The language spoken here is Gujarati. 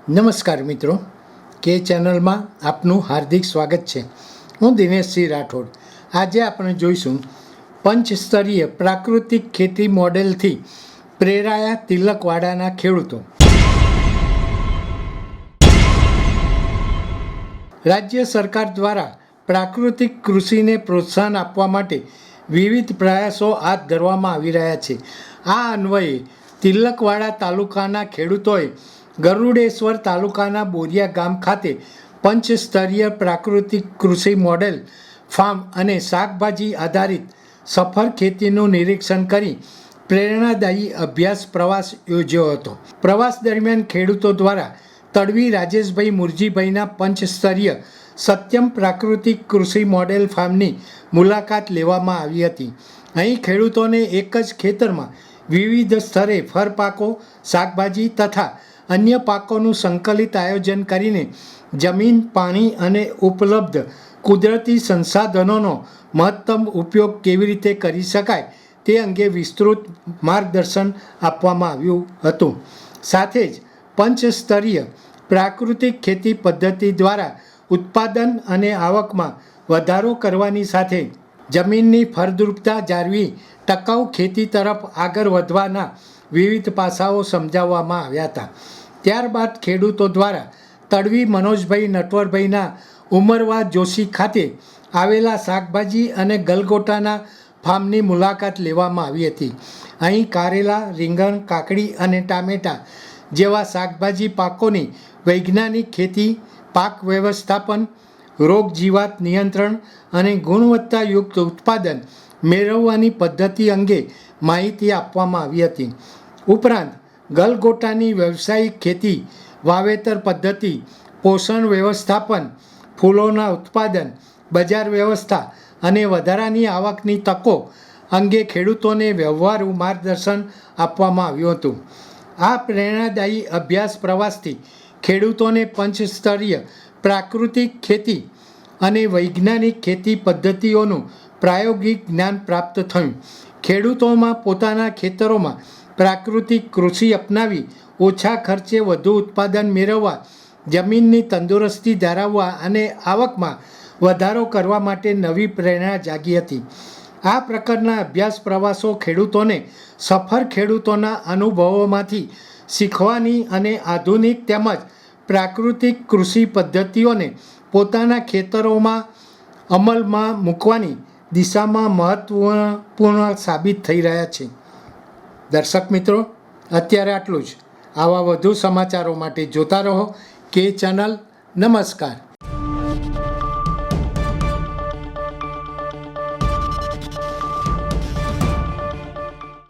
નમસ્કાર મિત્રો, કે ચેનલમાં આપનું હાર્દિક સ્વાગત છે. હું દિનેશસિંહ રાઠોડ. આજે આપણે જોઈશું પંચસ્તરીય પ્રાકૃતિક ખેતી મોડેલથી પ્રેરાયા તિલકવાડાના ખેડૂતો. રાજ્ય સરકાર દ્વારા પ્રાકૃતિક કૃષિને પ્રોત્સાહન આપવા માટે વિવિધ પ્રયાસો હાથ ધરવામાં આવી રહ્યા છે. આ અન્વયે તિલકવાડા તાલુકાના ખેડૂતોએ ગરુડેશ્વર તાલુકાના બોરિયા ગામ ખાતે પંચસ્તરીય પ્રાકૃતિક કૃષિ મોડેલ ફાર્મ અને શાકભાજી આધારિત સફળ ખેતીનું નિરીક્ષણ કરી પ્રેરણાદાયી અભ્યાસ પ્રવાસ યોજ્યો હતો. પ્રવાસ દરમિયાન ખેડૂતો દ્વારા તડવી રાજેશભાઈ મુરજીભાઈના પંચસ્તરીય સત્યમ પ્રાકૃતિક કૃષિ મોડેલ ફાર્મની મુલાકાત લેવામાં આવી હતી. અહીં ખેડૂતોને એક જ ખેતરમાં વિવિધ સ્તરે ફળ પાકો, શાકભાજી તથા અન્ય પાકોનું સંકલિત આયોજન કરીને જમીન, પાણી અને ઉપલબ્ધ કુદરતી સંસાધનોનો મહત્તમ ઉપયોગ કેવી રીતે કરી શકાય તે અંગે વિસ્તૃત માર્ગદર્શન આપવામાં આવ્યું હતું. સાથે જ પંચસ્તરીય પ્રાકૃતિક ખેતી પદ્ધતિ દ્વારા ઉત્પાદન અને આવકમાં વધારો કરવાની સાથે જમીનની ફળદ્રુપતા જાળવી ટકાઉ ખેતી તરફ આગળ વધવાના વિવિધ પાસાઓ સમજાવવામાં આવ્યા હતા. ત્યારબાદ ખેડૂતો દ્વારા તડવી મનોજભાઈ નટવરભાઈના ઉમરવા જોશી ખાતે આવેલા શાકભાજી અને ગલગોટાના ફાર્મની મુલાકાત લેવામાં આવી હતી. અહીં કારેલા, રીંગણ, કાકડી અને ટામેટાં જેવા શાકભાજી પાકોની વૈજ્ઞાનિક ખેતી, પાક વ્યવસ્થાપન, રોગ જીવાત નિયંત્રણ અને ગુણવત્તાયુક્ત ઉત્પાદન મેળવવાની પદ્ધતિ અંગે માહિતી આપવામાં આવી હતી. ઉપરાંત ગલગોટાની વ્યવસાયિક ખેતી, વાવેતર પદ્ધતિ, પોષણ વ્યવસ્થાપન, ફૂલોના ઉત્પાદન, બજાર વ્યવસ્થા અને વધારાની આવકની તકો અંગે ખેડૂતોને વ્યવહારુ માર્ગદર્શન આપવામાં આવ્યું હતું. આ પ્રેરણાદાયી અભ્યાસ પ્રવાસથી ખેડૂતોને પંચસ્તરીય પ્રાકૃતિક ખેતી અને વૈજ્ઞાનિક ખેતી પદ્ધતિઓનું પ્રાયોગિક જ્ઞાન પ્રાપ્ત થયું. ખેડૂતોમાં પોતાના ખેતરોમાં પ્રાકૃતિક કૃષિ અપનાવી ઓછા ખર્ચે વધુ ઉત્પાદન મેળવવા, જમીનની તંદુરસ્તી જાળવવા અને આવકમાં વધારો કરવા માટે નવી પ્રેરણા જાગી હતી. આ પ્રકારના અભ્યાસ પ્રવાસો ખેડૂતોને સફળ ખેડૂતોના અનુભવોમાંથી શીખવાની અને આધુનિક તેમજ પ્રાકૃતિક કૃષિ પદ્ધતિઓને પોતાના ખેતરોમાં અમલમાં મૂકવાની દિશામાં મહત્વપૂર્ણ સાબિત થઈ રહ્યા છે. દર્શક મિત્રો, અત્યારે આટલું જ. આવા વધુ સમાચારો માટે જોતા રહો કે ચેનલ. નમસ્કાર.